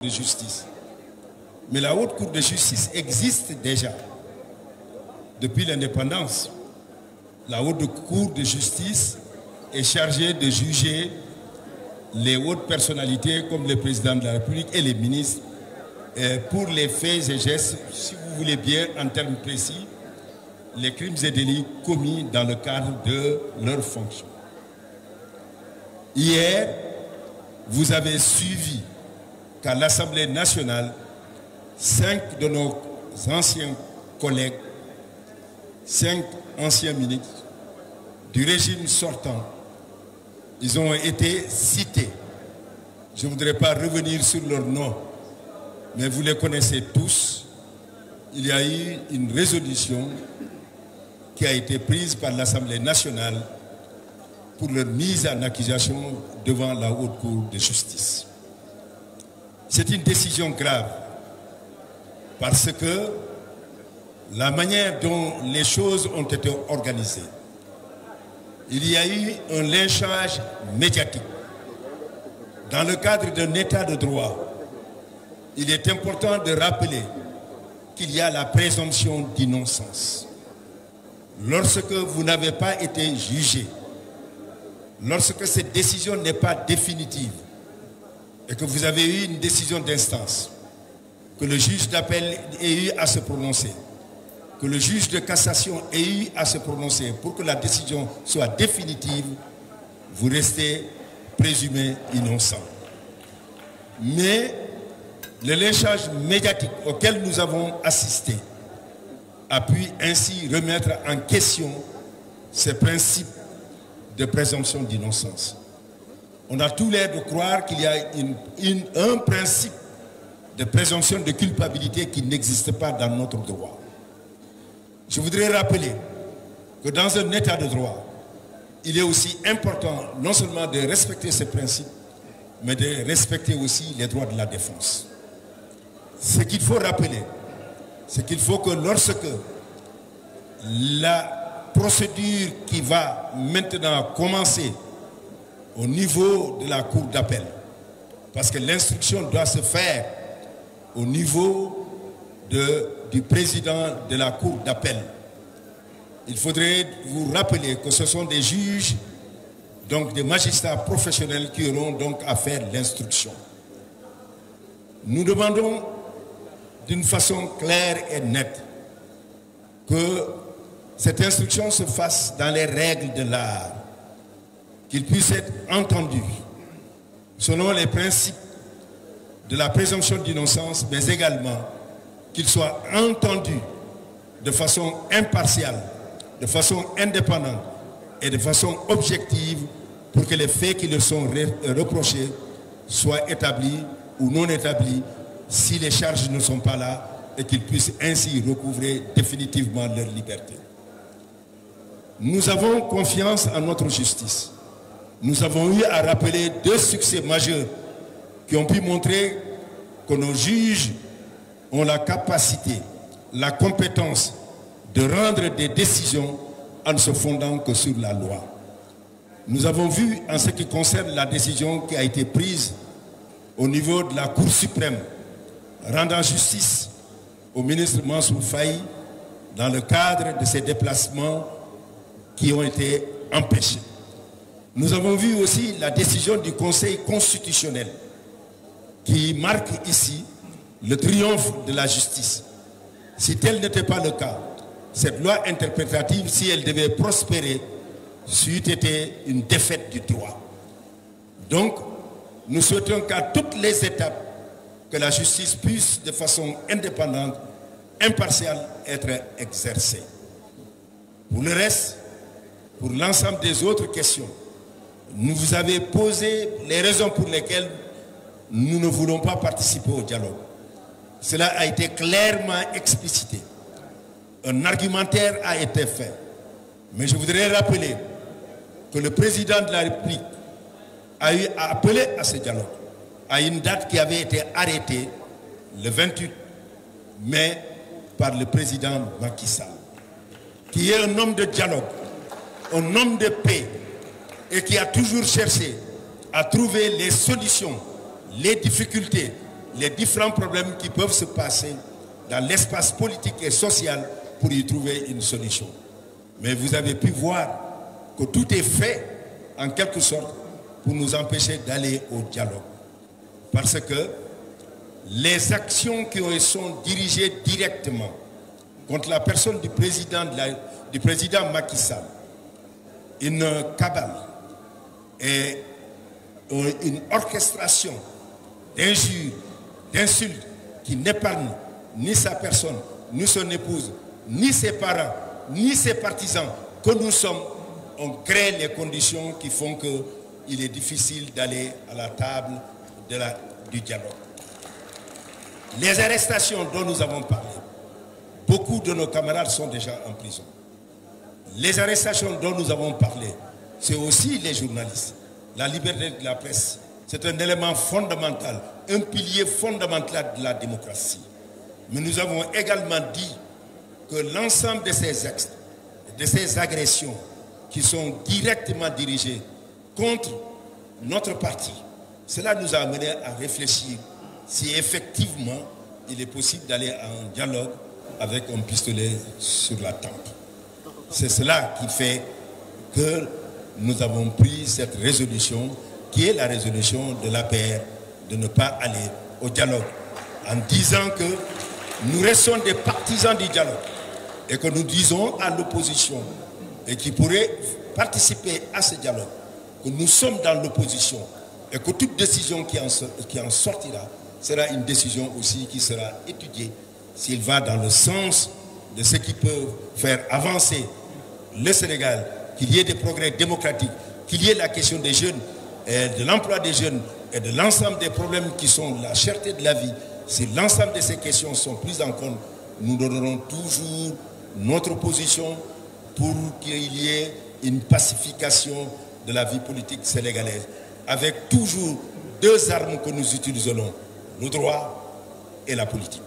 de justice. Mais la Haute Cour de justice existe déjà depuis l'indépendance. La Haute Cour de justice est chargée de juger les hautes personnalités comme le président de la République et les ministres pour les faits et gestes, si vous voulez bien, en termes précis, les crimes et délits commis dans le cadre de leur fonction. Hier, vous avez suivi qu'à l'Assemblée nationale, 5 de nos anciens collègues, 5 anciens ministres du régime sortant, ils ont été cités. Je ne voudrais pas revenir sur leur nom, mais vous les connaissez tous. Il y a eu une résolution qui a été prise par l'Assemblée nationale pour leur mise en accusation devant la Haute Cour de justice. C'est une décision grave parce que la manière dont les choses ont été organisées, il y a eu un lynchage médiatique. Dans le cadre d'un état de droit, il est important de rappeler qu'il y a la présomption d'innocence. Lorsque vous n'avez pas été jugé, lorsque cette décision n'est pas définitive et que vous avez eu une décision d'instance, que le juge d'appel ait eu à se prononcer, que le juge de cassation ait eu à se prononcer pour que la décision soit définitive, vous restez présumé innocent. Mais le lynchage médiatique auquel nous avons assisté a pu ainsi remettre en question ces principes de présomption d'innocence. On a tout l'air de croire qu'il y a un principe de présomption de culpabilité qui n'existe pas dans notre droit. Je voudrais rappeler que dans un état de droit, il est aussi important non seulement de respecter ces principes, mais de respecter aussi les droits de la défense. Ce qu'il faut rappeler, c'est qu'il faut que lorsque la procédure qui va maintenant commencer au niveau de la cour d'appel, parce que l'instruction doit se faire au niveau du président de la cour d'appel, il faudrait vous rappeler que ce sont des juges, donc des magistrats professionnels qui auront donc à faire l'instruction. Nous demandons d'une façon claire et nette que cette instruction se fasse dans les règles de l'art, qu'il puisse être entendu selon les principes de la présomption d'innocence, mais également qu'il soit entendu de façon impartiale, de façon indépendante et de façon objective pour que les faits qui leur sont reprochés soient établis ou non établis si les charges ne sont pas là et qu'ils puissent ainsi recouvrer définitivement leur liberté. Nous avons confiance en notre justice. Nous avons eu à rappeler 2 succès majeurs qui ont pu montrer que nos juges ont la capacité, la compétence de rendre des décisions en ne se fondant que sur la loi. Nous avons vu en ce qui concerne la décision qui a été prise au niveau de la Cour suprême, rendant justice au ministre Mansour Faye dans le cadre de ses déplacements qui ont été empêchés. Nous avons vu aussi la décision du Conseil constitutionnel qui marque ici le triomphe de la justice. Si tel n'était pas le cas, cette loi interprétative, si elle devait prospérer, c'eût été une défaite du droit. Donc, nous souhaitons qu'à toutes les étapes, que la justice puisse, de façon indépendante, impartiale, être exercée. Pour le reste, pour l'ensemble des autres questions, nous vous avez posé les raisons pour lesquelles nous ne voulons pas participer au dialogue. Cela a été clairement explicité. Un argumentaire a été fait. Mais je voudrais rappeler que le président de la République a eu à appeler à ce dialogue à une date qui avait été arrêtée le 28 mai par le président Macky Sall, qui est un homme de dialogue, un homme de paix et qui a toujours cherché à trouver les solutions, les difficultés les différents problèmes qui peuvent se passer dans l'espace politique et social pour y trouver une solution. Mais vous avez pu voir que tout est fait, en quelque sorte, pour nous empêcher d'aller au dialogue. Parce que les actions qui sont dirigées directement contre la personne du président Macky Sall, une cabale et une orchestration d'injures, d'insultes qui n'épargnent ni sa personne, ni son épouse, ni ses parents, ni ses partisans que nous sommes, on crée les conditions qui font qu'il est difficile d'aller à la table du dialogue. Les arrestations dont nous avons parlé, beaucoup de nos camarades sont déjà en prison. Les arrestations dont nous avons parlé, c'est aussi les journalistes. La liberté de la presse, c'est un élément fondamental, un pilier fondamental de la démocratie. Mais nous avons également dit que l'ensemble de ces actes, de ces agressions qui sont directement dirigées contre notre parti, cela nous a amené à réfléchir si effectivement il est possible d'aller à un dialogue avec un pistolet sur la tempe. C'est cela qui fait que nous avons pris cette résolution, qui est la résolution de l'APR, de ne pas aller au dialogue, en disant que nous restons des partisans du dialogue et que nous disons à l'opposition et qui pourrait participer à ce dialogue que nous sommes dans l'opposition et que toute décision qui en sortira sera une décision aussi qui sera étudiée s'il va dans le sens de ce qui peut faire avancer le Sénégal, qu'il y ait des progrès démocratiques, qu'il y ait la question des jeunes, et de l'emploi des jeunes et de l'ensemble des problèmes qui sont la cherté de la vie. Si l'ensemble de ces questions sont prises en compte, nous donnerons toujours notre position pour qu'il y ait une pacification de la vie politique sénégalaise, avec toujours deux armes que nous utiliserons, le droit et la politique.